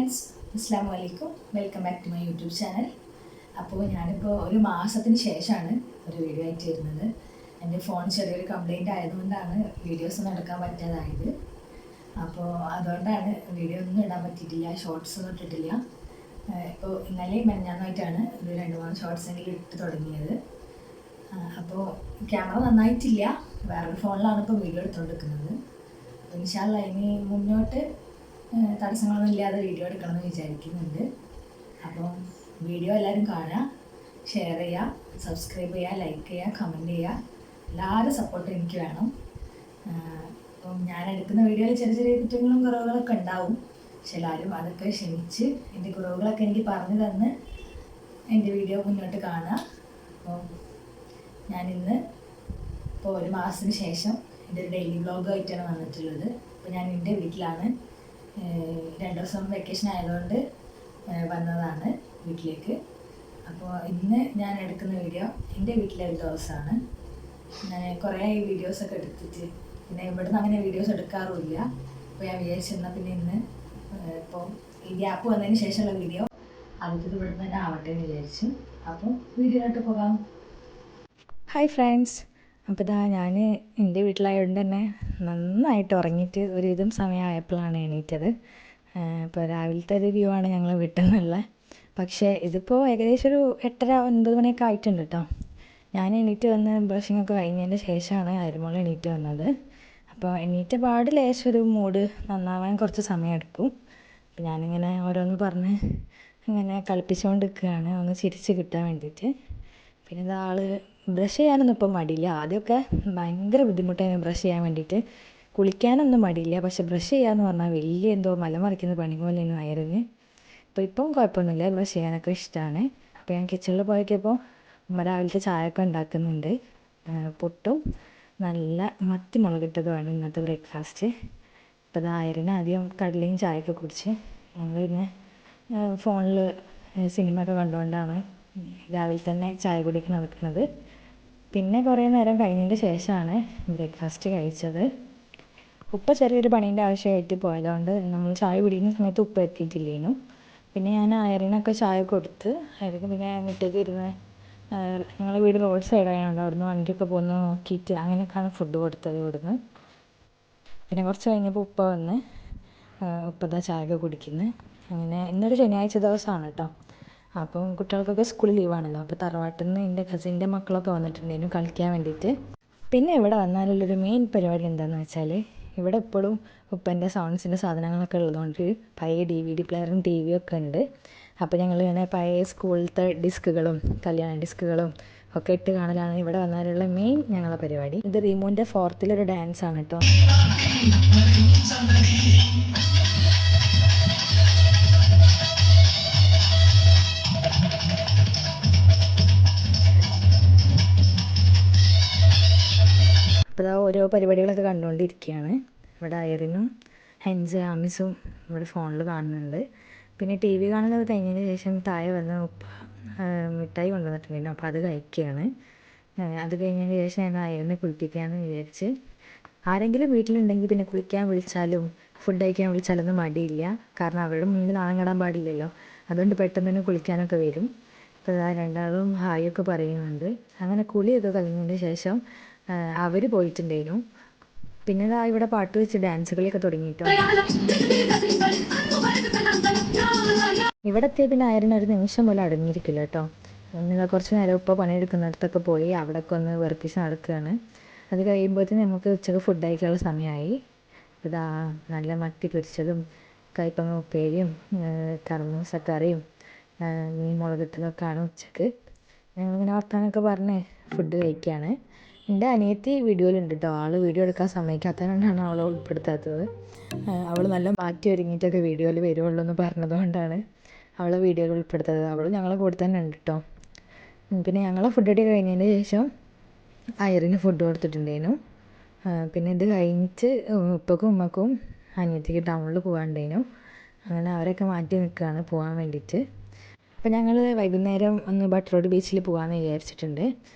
Friends, അസ്സാം വലൈക്കും. Welcome back to my YouTube channel. അപ്പോൾ ഞാനിപ്പോൾ ഒരു മാസത്തിന് ശേഷമാണ് ഒരു വീഡിയോ ആയിട്ട് വരുന്നത്. എൻ്റെ ഫോൺ ചെറിയൊരു കംപ്ലൈൻറ്റ് ആയതുകൊണ്ടാണ് വീഡിയോസ് ഒന്നും എടുക്കാൻ പറ്റാതായത്. അപ്പോൾ അതുകൊണ്ടാണ് വീഡിയോ ഒന്നും ഇടാൻ പറ്റിയിട്ടില്ല, ഷോർട്സ് ഒന്നും ഇട്ടിട്ടില്ല. ഇപ്പോൾ ഇന്നലെ മെനഞ്ഞാന്നായിട്ടാണ് ഒരു 2-3 ഷോർട്സ് എങ്കിലും ഇട്ട് തുടങ്ങിയത്. അപ്പോൾ ക്യാമറ നന്നായിട്ടില്ല, വേറൊരു ഫോണിലാണ് ഇപ്പോൾ വീഡിയോ എടുത്തുകൊണ്ടിരിക്കുന്നത്. അപ്പോൾ ഇൻഷാ അല്ലാ ഇനി മുന്നോട്ട് തടസ്സങ്ങളൊന്നും ഇല്ലാതെ വീഡിയോ എടുക്കണമെന്ന് വിചാരിക്കുന്നുണ്ട്. അപ്പം വീഡിയോ എല്ലാവരും കാണുക, ഷെയർ ചെയ്യുക, സബ്സ്ക്രൈബ് ചെയ്യുക, ലൈക്ക് ചെയ്യുക, കമൻറ്റ് ചെയ്യുക. എല്ലാവരും സപ്പോർട്ട് എനിക്ക് വേണം. അപ്പം ഞാൻ എടുക്കുന്ന വീഡിയോയിൽ ചെറിയ ചെറിയ കുറ്റങ്ങളും കുറവുകളൊക്കെ ഉണ്ടാവും. പക്ഷെ എല്ലാവരും അതൊക്കെ ക്ഷമിച്ച് എൻ്റെ കുറവുകളൊക്കെ എനിക്ക് പറഞ്ഞു തന്ന് എൻ്റെ വീഡിയോ മുന്നോട്ട് കാണുക. അപ്പം ഞാനിന്ന് ഇപ്പോൾ ഒരു മാസത്തിന് ശേഷം എൻ്റെ ഒരു ഡെയിലി വ്ളോഗായിട്ടാണ് വന്നിട്ടുള്ളത്. അപ്പോൾ ഞാൻ എൻ്റെ വീട്ടിലാണ്. 2 ദിവസം വെക്കേഷൻ ആയതുകൊണ്ട് വന്നതാണ് വീട്ടിലേക്ക്. അപ്പോൾ ഇന്ന് ഞാൻ എടുക്കുന്ന വീഡിയോ എൻ്റെ വീട്ടിലെ ഒരു ദിവസമാണ്. ഞാൻ കുറേ വീഡിയോസൊക്കെ എടുത്തിട്ട് പിന്നെ ഇവിടുന്ന് അങ്ങനെ വീഡിയോസ് എടുക്കാറുമില്ല. അപ്പോൾ ഞാൻ വിചാരിച്ചെന്നാൽ പിന്നെ ഇന്ന് ഇപ്പോൾ ഈ ഗ്യാപ്പ് വന്നതിന് ശേഷമുള്ള വീഡിയോ ആദ്യത്തത് ഇവിടുന്ന് തന്നെ ആവട്ടെ എന്ന് വിചാരിച്ചു. അപ്പോൾ വീഡിയോയിലോട്ട് പോകാം. ഹായ് ഫ്രണ്ട്സ്, അപ്പോൾ ഇതാ ഞാൻ എൻ്റെ വീട്ടിലായതുകൊണ്ട് തന്നെ നന്നായിട്ട് ഉറങ്ങിയിട്ട് ഒരുവിധം സമയമായപ്പോഴാണ് എണീറ്റത്. ഇപ്പോൾ രാവിലത്തെ ഒരു വ്യൂ ആണ് ഞങ്ങൾ വീട്ടിൽ നിന്നുള്ള. പക്ഷേ ഇതിപ്പോൾ ഏകദേശം ഒരു 8:30-9 മണിയൊക്കെ ആയിട്ടുണ്ട് കേട്ടോ. ഞാൻ എണീറ്റ് വന്ന് ബ്രഷിംഗ് ഒക്കെ കഴിഞ്ഞതിൻ്റെ ശേഷമാണ് അരുമോൾ എണീറ്റ് വന്നത്. അപ്പോൾ എണീറ്റ പാട് ലേശം ഒരു മൂഡ് നന്നാവാൻ കുറച്ച് സമയമെടുക്കും. അപ്പോൾ ഞാനിങ്ങനെ ഓരോന്ന് പറഞ്ഞ് ഇങ്ങനെ കളിപ്പിച്ചുകൊണ്ട് നിൽക്കുകയാണ്, ഒന്ന് ചിരിച്ച് കിട്ടാൻ വേണ്ടിയിട്ട്. പിന്നെ ഇതാൾ ബ്രഷ് ചെയ്യാനൊന്നും ഇപ്പം മടിയില്ല. ആദ്യമൊക്കെ ഭയങ്കര ബുദ്ധിമുട്ടായിരുന്നു ബ്രഷ് ചെയ്യാൻ വേണ്ടിയിട്ട്. കുളിക്കാനൊന്നും മടിയില്ല, പക്ഷെ ബ്രഷ് ചെയ്യാമെന്ന് പറഞ്ഞാൽ വലിയ എന്തോ മലമറിക്കുന്ന പണി പോലെയൊന്നും ആയിരുന്നു. ഇപ്പം കുഴപ്പമൊന്നുമില്ല, ബ്രഷ് ചെയ്യാനൊക്കെ ഇഷ്ടമാണ്. അപ്പോൾ ഞാൻ കിച്ചണിൽ പോയപ്പോൾ ഉമ്മ രാവിലത്തെ ചായയൊക്കെ ഉണ്ടാക്കുന്നുണ്ട്. പുട്ടും നല്ല മത്തി മുളകിട്ടതുമാണ് ഇന്നത്തെ ബ്രേക്ക്ഫാസ്റ്റ്. അപ്പോൾ അത് ആയിരുന്നു ആദ്യം കടലയും ചായയൊക്കെ കുടിച്ച് ഞങ്ങൾ പിന്നെ ഫോണിൽ സിനിമ ഒക്കെ കണ്ടുകൊണ്ടാണ് രാവിലെ തന്നെ ചായ കുടിക്ക് നടക്കുന്നത്. പിന്നെ കുറേ നേരം കഴിഞ്ഞതിൻ്റെ ശേഷമാണ് ബ്രേക്ക്ഫാസ്റ്റ് കഴിച്ചത്. ഉപ്പ ചെറിയൊരു പണീൻ്റെ ആവശ്യമായിട്ട് പോയതുകൊണ്ട് നമ്മൾ ചായ കുടിക്കുന്ന സമയത്ത് ഉപ്പ എത്തിയിട്ടില്ലേനു. പിന്നെ ഞാൻ അയറിനൊക്കെ ചായ കൊടുത്ത് അയർക്ക് പിന്നെ മുറ്റത്ത് ഇരുന്ന് ഞങ്ങളുടെ വീട് റോഡ് സൈഡായതുകൊണ്ട് അവിടുന്ന് വണ്ടിയൊക്കെ പോകുന്ന നോക്കിയിട്ട് അങ്ങനെയൊക്കെയാണ് ഫുഡ് കൊടുത്തത് ഇവിടുന്ന്. പിന്നെ കുറച്ച് കഴിഞ്ഞപ്പോൾ ഉപ്പ വന്ന് ഉപ്പതാ ചായയൊക്കെ കുടിക്കുന്നത്. അങ്ങനെ ഇന്നൊരു ശനിയാഴ്ച ദിവസമാണ് കേട്ടോ. അപ്പം കുട്ടികൾക്കൊക്കെ സ്കൂൾ ലീവാണല്ലോ. അപ്പോൾ തറവാട്ടിൽ നിന്ന് എൻ്റെ കസിൻ്റെ മക്കളൊക്കെ വന്നിട്ടുണ്ടായിരുന്നു കളിക്കാൻ വേണ്ടിയിട്ട്. പിന്നെ ഇവിടെ വന്നാലുള്ളൊരു മെയിൻ പരിപാടി എന്താണെന്ന് വെച്ചാൽ ഇവിടെ എപ്പോഴും ഉപ്പൻ്റെ സൗണ്ട്സിൻ്റെ സാധനങ്ങളൊക്കെ ഉള്ളതുകൊണ്ട് പഴയ DVD പ്ലെയറും TV ഒക്കെ ഉണ്ട്. അപ്പോൾ ഞങ്ങളിങ്ങനെ പഴയ സ്കൂളിലത്തെ ഡിസ്കുകളും കല്യാണ ഡിസ്കുകളും ഒക്കെ ഇട്ട് കാണലാണ് ഇവിടെ വന്നാലുള്ള മെയിൻ ഞങ്ങളുടെ പരിപാടി. ഇത് റീമോൻ്റെ 4th ഡാൻസാണ് കേട്ടോ. അപ്പോൾ ഓരോ പരിപാടികളൊക്കെ കണ്ടുകൊണ്ടിരിക്കുകയാണ്. ഇവിടെ അയറിനും ഹെൻസ് ആമിസും ഇവിടെ ഫോണിൽ കാണുന്നുണ്ട്. പിന്നെ TV കാണുന്നത് കഴിഞ്ഞതിന് ശേഷം താഴെ വന്ന് മിഠായി കൊണ്ടുവന്നിട്ടുണ്ടായിരുന്നു. അപ്പോൾ അത് കഴിക്കുകയാണ്. അത് കഴിഞ്ഞതിന് ശേഷം ഞാൻ അയറിനെ കുളിപ്പിക്കാമെന്ന് വിചാരിച്ച്. ആരെങ്കിലും വീട്ടിലുണ്ടെങ്കിൽ പിന്നെ കുളിക്കാൻ വിളിച്ചാലും ഫുഡ് കഴിക്കാൻ വിളിച്ചാലൊന്നും മടിയില്ല. കാരണം അവരുടെ മുന്നിൽ നാണം കെടാൻ പാടില്ലല്ലോ. അതുകൊണ്ട് പെട്ടെന്ന് തന്നെ കുളിക്കാനൊക്കെ വരും. അപ്പോൾ രണ്ടാളും ഹായൊക്കെ പറയുന്നുണ്ട്. അങ്ങനെ കുളിയൊക്കെ കഴിഞ്ഞതിന് ശേഷം അവർ പോയിട്ടുണ്ടായിരുന്നു. പിന്നെ ഇവിടെ പാട്ട് വെച്ച് ഡാൻസ് കളിയൊക്കെ തുടങ്ങിയിട്ടോ. ഇവിടെ എത്തിയ പിന്നെ അയറിനൊരു നിമിഷം പോലും അടങ്ങിയിരിക്കില്ല കേട്ടോ. കുറച്ച് നേരം ഇപ്പോൾ പണിയെടുക്കുന്നിടത്തൊക്കെ പോയി അവിടെയൊക്കെ ഒന്ന് വെറുപ്പിച്ച് നടക്കുകയാണ്. അത് കഴിയുമ്പോഴത്തേന് നമുക്ക് ഉച്ചക്ക് ഫുഡ് കഴിക്കാനുള്ള സമയമായി. ഇതാ നല്ല മത്തി പൊരിച്ചതും കയ്പങ്ങ ഉപ്പേരിയും കറുമൂസക്കറിയും മീൻ മുളകിട്ടതൊക്കെയാണ് ഉച്ചക്ക്. ഞങ്ങളിങ്ങനെ വർത്താനമൊക്കെ പറഞ്ഞ് ഫുഡ് കഴിക്കുകയാണ്. എൻ്റെ അനിയത്തി വീഡിയോയിലുണ്ട് കേട്ടോ. ആൾ വീഡിയോ എടുക്കാൻ സമ്മതിക്കാത്തതുകൊണ്ടാണ് അവളെ ഉൾപ്പെടുത്താത്തത്. അവൾ നല്ല മാറ്റി ഒരുങ്ങിയിട്ടൊക്കെ വീഡിയോയിൽ വരുവുള്ളൂ എന്ന് പറഞ്ഞതുകൊണ്ടാണ് അവളെ വീഡിയോയിൽ ഉൾപ്പെടുത്താത്തത്. അവൾ ഞങ്ങളെ കൂടെ തന്നെ ഉണ്ട് കേട്ടോ. പിന്നെ ഞങ്ങളെ ഫുഡ് അടി കഴിഞ്ഞതിന് ശേഷം അയറിന് ഫുഡ് കൊടുത്തിട്ടുണ്ടായിരുന്നു. പിന്നെ ഇത് കഴിഞ്ഞിട്ട് ഉപ്പക്കും ഉമ്മക്കും അനിയത്തിക്ക് ടൗണിൽ പോകാനുണ്ടായിരുന്നു. അങ്ങനെ അവരൊക്കെ മാറ്റി നിൽക്കുകയാണ് പോകാൻ വേണ്ടിയിട്ട്. അപ്പോൾ ഞങ്ങൾ വൈകുന്നേരം ഒന്ന് ബട്ടർ റോഡ് ബീച്ചിൽ പോകാമെന്ന് വിചാരിച്ചിട്ടുണ്ട്.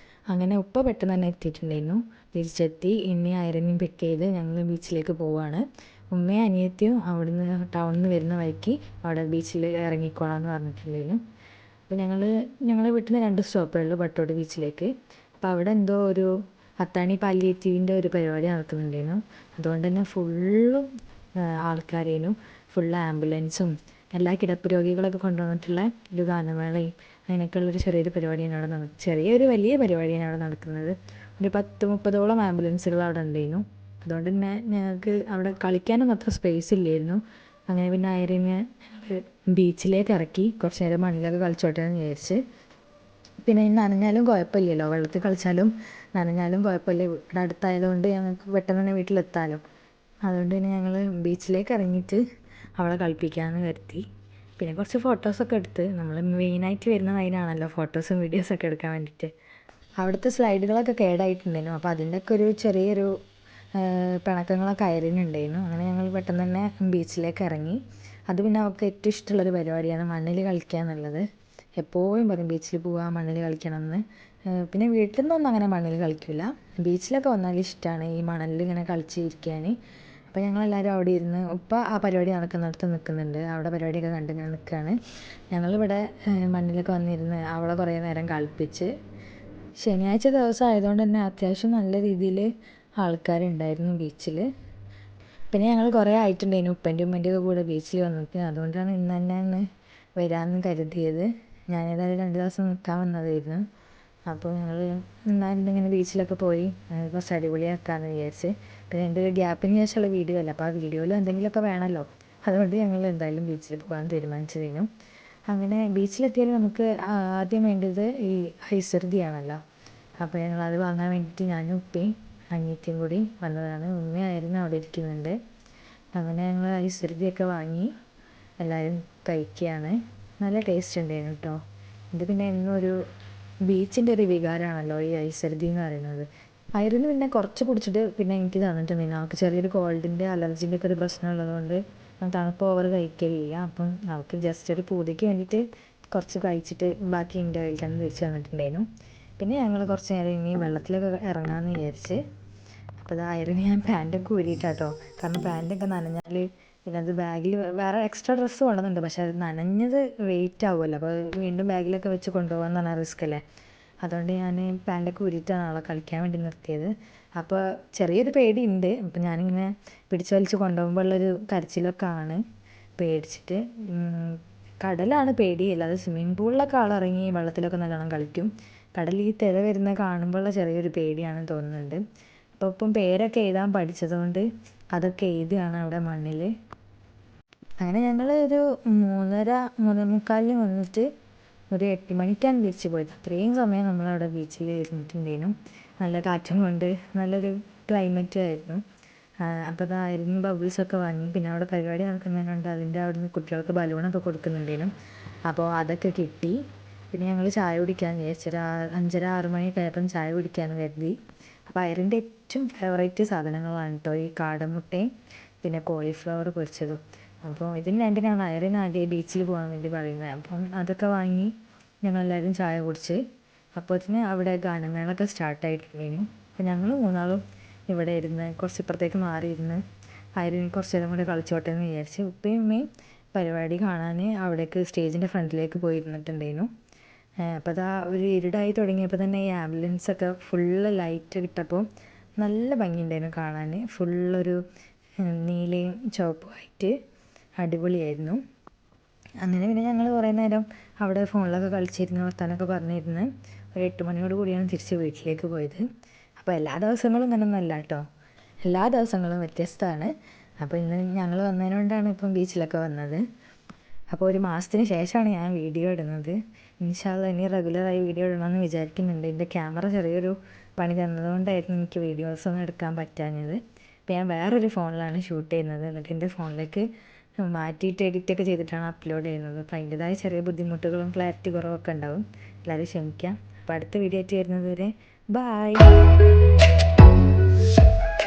അങ്ങനെ ഉപ്പ പെട്ടെന്ന് തന്നെ എത്തിയിട്ടുണ്ടായിരുന്നു. തിരിച്ചെത്തി. ഇനി ഐറിനെയും പിക്ക് ചെയ്ത് ഞങ്ങൾ ബീച്ചിലേക്ക് പോവുകയാണ്. ഉമ്മയും അനിയത്തിയും അവിടുന്ന് ടൗണിൽ നിന്ന് വരുന്ന വഴിക്ക് അവിടെ ബീച്ചിൽ ഇറങ്ങിക്കോളാമെന്ന് പറഞ്ഞിട്ടുണ്ടായിരുന്നു. അപ്പോൾ ഞങ്ങൾ വീട്ടിൽ നിന്ന് 2 സ്റ്റോപ്പേ ഉള്ളൂ ബട്ടോട് ബീച്ചിലേക്ക്. അപ്പോൾ അവിടെ എന്തോ ഒരു അത്താണി പാലിയേറ്റീവിൻ്റെ ഒരു പരിപാടി നടക്കുന്നുണ്ടായിരുന്നു. അതുകൊണ്ട് തന്നെ ഫുള്ളും ആൾക്കാരേനും ഫുള്ള് ആംബുലൻസും എല്ലാ കിടപ്പ് രോഗികളൊക്കെ കൊണ്ടുവന്നിട്ടുള്ള ഒരു ഗാനമേളയും അങ്ങനെയൊക്കെയുള്ളൊരു ചെറിയൊരു പരിപാടിയാണ് അവിടെ വലിയ പരിപാടിയാണ് അവിടെ നടക്കുന്നത്. ഒരു 10-30ഓളം ആംബുലൻസുകൾ അവിടെ ഉണ്ടായിരുന്നു. അതുകൊണ്ട് തന്നെ ഞങ്ങൾക്ക് അവിടെ കളിക്കാനൊന്നും അത്ര സ്പേസ് ഇല്ലായിരുന്നു. അങ്ങനെ പിന്നെ ഐറിനെ ബീച്ചിലേക്ക് ഇറക്കി കുറച്ച് നേരം മണ്ണിലൊക്കെ കളിച്ചോട്ടെ എന്ന് വിചാരിച്ച്. പിന്നെ നനഞ്ഞാലും കുഴപ്പമില്ലല്ലോ, വെള്ളത്തിൽ കളിച്ചാലും നനഞ്ഞാലും കുഴപ്പമില്ല, ഇവിടെ അടുത്തായതുകൊണ്ട് ഞങ്ങൾക്ക് പെട്ടെന്ന് തന്നെ വീട്ടിലെത്താമല്ലോ. അതുകൊണ്ട് തന്നെ ഞങ്ങൾ ബീച്ചിലേക്ക് ഇറങ്ങിയിട്ട് അവളെ കളിപ്പിക്കാമെന്ന് കരുതി. പിന്നെ കുറച്ച് ഫോട്ടോസൊക്കെ എടുത്ത്, നമ്മൾ മെയിനായിട്ട് വരുന്നത് അതിനാണല്ലോ, ഫോട്ടോസും വീഡിയോസൊക്കെ എടുക്കാൻ വേണ്ടിയിട്ട്. അവിടുത്തെ സ്ലൈഡുകളൊക്കെ കേടായിട്ടുണ്ടായിരുന്നു. അപ്പോൾ അതിൻ്റെയൊക്കെ ഒരു ചെറിയൊരു പിണക്കങ്ങളൊക്കെ ഐറിനുണ്ടായിരുന്നു. അങ്ങനെ ഞങ്ങൾ പെട്ടെന്ന് തന്നെ ബീച്ചിലേക്ക് ഇറങ്ങി. അത് പിന്നെ അവൾക്ക് ഏറ്റവും ഇഷ്ടമുള്ളൊരു പരിപാടിയാണ് മണ്ണിൽ കളിക്കുക എന്നുള്ളത്. എപ്പോഴും പറയും ബീച്ചിൽ പോവുക, മണ്ണിൽ കളിക്കണം എന്ന്. പിന്നെ വീട്ടിൽ നിന്നൊന്നും അങ്ങനെ മണ്ണിൽ കളിക്കില്ല. ബീച്ചിലൊക്കെ വന്നാൽ ഇഷ്ടമാണ് ഈ മണലിൽ ഇങ്ങനെ കളിച്ചിരിക്കാൻ. അപ്പോൾ ഞങ്ങളെല്ലാവരും അവിടെ ഇരുന്ന്, ഉപ്പ ആ പരിപാടി നടക്കുന്നിടത്ത് നിൽക്കുന്നുണ്ട്, അവിടെ പരിപാടിയൊക്കെ കണ്ട് ഇങ്ങനെ നിൽക്കുകയാണ്. ഞങ്ങളിവിടെ മണ്ണിലൊക്കെ വന്നിരുന്ന് അവളെ കുറേ നേരം കളിപ്പിച്ച്. ശനിയാഴ്ച ദിവസം ആയതുകൊണ്ട് തന്നെ അത്യാവശ്യം നല്ല രീതിയിൽ ആൾക്കാരുണ്ടായിരുന്നു ബീച്ചിൽ. പിന്നെ ഞങ്ങൾ കുറേ ആയിട്ടുണ്ടായിരുന്നു ഉപ്പൻ്റെ ഉമ്മൻ്റെയൊക്കെ കൂടെ ബീച്ചിൽ വന്നിട്ട്. അതുകൊണ്ടാണ് ഇന്ന് തന്നെ വരാമെന്ന് കരുതിയത്. ഞാനേതായാലും 2 ദിവസം നിൽക്കാൻ വന്നതായിരുന്നു. അപ്പോൾ ഞങ്ങൾ ഇങ്ങനെ ബീച്ചിലൊക്കെ പോയി കുറച്ച് അടിപൊളിയാക്കാമെന്ന് വിചാരിച്ച്. പിന്നെ എൻ്റെ ഒരു ഗ്യാപ്പിന് ശേഷമുള്ള വീഡിയോ അല്ല, അപ്പോൾ ആ വീഡിയോയിൽ എന്തെങ്കിലുമൊക്കെ വേണമല്ലോ. അതുകൊണ്ട് ഞങ്ങൾ എന്തായാലും ബീച്ചിൽ പോകാൻ തീരുമാനിച്ചതിനും. അങ്ങനെ ബീച്ചിലെത്തിയാൽ നമുക്ക് ആദ്യം വേണ്ടത് ഈ ഐശ്വര്യയാണല്ലോ. അപ്പോൾ ഞങ്ങളത് വാങ്ങാൻ വേണ്ടിയിട്ട് ഞാനും ഉപ്പയും അനിയത്തിയും കൂടി വന്നതാണ്. ഉമ്മയായിരുന്നു അവിടെ ഇരിക്കുന്നുണ്ട്. അങ്ങനെ ഞങ്ങൾ ഐശ്വര്യയൊക്കെ വാങ്ങി എല്ലാവരും കഴിക്കുകയാണ്. നല്ല ടേസ്റ്റ് ഉണ്ടായിരുന്നു കേട്ടോ. ഇത് പിന്നെ എന്നും ഒരു ബീച്ചിൻ്റെ ഒരു വികാരമാണല്ലോ ഈ ഐശ്വര്യ എന്ന് പറയുന്നത്. ഐറിന് പിന്നെ കുറച്ച് കുടിച്ചിട്ട് പിന്നെ എനിക്ക് തന്നിട്ടുണ്ടായിരുന്നു. അവൾക്ക് ചെറിയൊരു കോൾഡിൻ്റെ അലർജീൻ്റെ ഒക്കെ ഒരു പ്രശ്നം ഉള്ളതുകൊണ്ട് തണുപ്പ് ഓവർ കഴിക്കലില്ല. അപ്പം അവൾക്ക് ജസ്റ്റ് ഒരു പൂതിക്ക് വേണ്ടിയിട്ട് കുറച്ച് കഴിച്ചിട്ട് ബാക്കി എൻ്റെ കഴിക്കാൻ തിരിച്ച് തന്നിട്ടുണ്ടായിരുന്നു. പിന്നെ ഞങ്ങൾ കുറച്ച് നേരം ഇനി വെള്ളത്തിലൊക്കെ ഇറങ്ങാമെന്ന് വിചാരിച്ച്. അപ്പോൾ അത് ഐറിന് ഞാൻ പാൻറ്റൊക്കെ ഊരിയിട്ടാട്ടോ. കാരണം പാൻറ്റൊക്കെ നനഞ്ഞാൽ പിന്നെ അത് ബാഗിൽ വേറെ എക്സ്ട്രാ ഡ്രസ്സ് കൊണ്ടുവന്നുണ്ട്, പക്ഷേ അത് നനഞ്ഞത് വെയിറ്റ് ആവുമല്ലോ. അപ്പോൾ വീണ്ടും ബാഗിലൊക്കെ വെച്ച് കൊണ്ടുപോകാമെന്ന് പറഞ്ഞാൽ റിസ്ക് അല്ലേ. അതുകൊണ്ട് ഞാൻ പാൻറ്റൊക്കെ ഊരിയിട്ടാണ് അവളെ കളിക്കാൻ വേണ്ടി നിർത്തിയത്. അപ്പോൾ ചെറിയൊരു പേടിയുണ്ട്. അപ്പോൾ ഞാനിങ്ങനെ പിടിച്ച് വലിച്ച് കൊണ്ടുപോകുമ്പോൾ ഉള്ളൊരു കരച്ചിലൊക്കെ ആണ് പേടിച്ചിട്ട്. കടലാണ് പേടി, അല്ലാതെ സ്വിമ്മിങ് പൂളിലൊക്കെ ആളിറങ്ങി വെള്ളത്തിലൊക്കെ നല്ലോണം കളിക്കും. കടലിൽ ഈ തിര വരുന്ന കാണുമ്പോഴുള്ള ചെറിയൊരു പേടിയാണെന്ന് തോന്നുന്നുണ്ട്. അപ്പോൾ ഇപ്പം പേരൊക്കെ എഴുതാൻ പഠിച്ചതുകൊണ്ട് അതൊക്കെ എഴുതുകയാണ് അവിടെ മണ്ണിൽ. അങ്ങനെ ഞങ്ങൾ ഒരു 3:30-3:45 വന്നിട്ട് ഒരു 8 മണിക്കാണ് തിരിച്ച് പോയത്. അത്രയും സമയം നമ്മളവിടെ ബീച്ചിൽ ഇരുന്നിട്ടുണ്ടായിരുന്നു. നല്ല കാറ്റും കൊണ്ട് നല്ലൊരു ക്ലൈമറ്റും ആയിരുന്നു. അപ്പോൾ അതായിരുന്നു ബബിൾസൊക്കെ വാങ്ങി. പിന്നെ അവിടെ പരിപാടി നടക്കുന്നതുകൊണ്ട് അതിൻ്റെ അവിടെ നിന്ന് കുട്ടികൾക്ക് ബലൂണൊക്കെ കൊടുക്കുന്നുണ്ടായിരുന്നു. അപ്പോൾ അതൊക്കെ കിട്ടി. പിന്നെ ഞങ്ങൾ ചായ കുടിക്കാമെന്ന് വിചാരിച്ചു. ഒരു 5:30-6 മണിയൊക്കെ ആയപ്പം ചായ കുടിക്കാമെന്ന് കരുതി. അപ്പോൾ ഐറിൻ്റെ ഏറ്റവും ഫേവറേറ്റ് സാധനങ്ങളാണ് കേട്ടോ ഈ കാടമുട്ടയും പിന്നെ കോളിഫ്ലവർ പൊരിച്ചതും. അപ്പോൾ ഇതിന് രണ്ടിനാണ് ഐറിൻ ആദ്യം ബീച്ചിൽ പോകാൻ വേണ്ടി പറയുന്നത്. അപ്പം അതൊക്കെ വാങ്ങി ഞങ്ങളെല്ലാവരും ചായ കുടിച്ച്. അപ്പോഴത്തേന് അവിടെ ഗാനമേളൊക്കെ സ്റ്റാർട്ടായിട്ടുണ്ടായിരുന്നു. അപ്പോൾ ഞങ്ങൾ 3 ഇവിടെ ഇരുന്ന് കുറച്ച് ഇപ്പുറത്തേക്ക് മാറിയിരുന്ന് ഐറിൻ കുറച്ച് നേരം കൂടെ കളിച്ചോട്ടെ എന്ന് വിചാരിച്ച്. ഉപ്പയും ഉമ്മയും പരിപാടി കാണാൻ അവിടേക്ക് സ്റ്റേജിൻ്റെ ഫ്രണ്ടിലേക്ക് പോയിരുന്നിട്ടുണ്ടായിരുന്നു. അപ്പോൾ അതാ ഒരു ഇരുടായി തുടങ്ങിയപ്പോൾ തന്നെ ഈ ആംബുലൻസൊക്കെ ഫുള്ള് ലൈറ്റ് ഇട്ടപ്പോൾ നല്ല ഭംഗിയുണ്ടായിരുന്നു കാണാൻ. ഫുള്ളൊരു നീലയും ചുവപ്പുമായിട്ട് അടിപൊളിയായിരുന്നു. അങ്ങനെ പിന്നെ ഞങ്ങൾ കുറേ നേരം അവിടെ ഫോണിലൊക്കെ കളിച്ചിരുന്ന് വർത്താനമൊക്കെ പറഞ്ഞിരുന്ന് ഒരു 8 മണിയോട് കൂടിയാണ് തിരിച്ച് വീട്ടിലേക്ക് പോയത്. അപ്പോൾ എല്ലാ ദിവസങ്ങളും ഇങ്ങനെയൊന്നുമല്ല കേട്ടോ, എല്ലാ ദിവസങ്ങളും വ്യത്യസ്തമാണ്. അപ്പോൾ ഇന്ന് ഞങ്ങൾ വന്നതുകൊണ്ടാണ് ഇപ്പം ബീച്ചിലൊക്കെ വന്നത്. അപ്പോൾ ഒരു മാസത്തിന് ശേഷമാണ് ഞാൻ വീഡിയോ ഇടുന്നത്. ഇൻഷാ അല്ലാ ഇനി റെഗുലറായി വീഡിയോ ഇടണമെന്ന് വിചാരിക്കുന്നുണ്ട്. എൻ്റെ ക്യാമറ ചെറിയൊരു പണി തന്നതുകൊണ്ടായിരുന്നു എനിക്ക് വീഡിയോസൊന്നും എടുക്കാൻ പറ്റാഞ്ഞത്. അപ്പോൾ ഞാൻ വേറൊരു ഫോണിലാണ് ഷൂട്ട് ചെയ്യുന്നത്. എന്നിട്ട് എൻ്റെ ഫോണിലേക്ക് മാറ്റിയിട്ട് എഡിറ്റൊക്കെ ചെയ്തിട്ടാണ് അപ്ലോഡ് ചെയ്യുന്നത്. അപ്പോൾ അതിൻ്റെതായ ചെറിയ ബുദ്ധിമുട്ടുകളും ക്ലാരിറ്റി കുറവൊക്കെ ഉണ്ടാവും. എല്ലാവരും ക്ഷമിക്കാം. അപ്പോൾ അടുത്ത വീഡിയോ ആയിട്ട് വരുന്നത് വരെ ബായ്.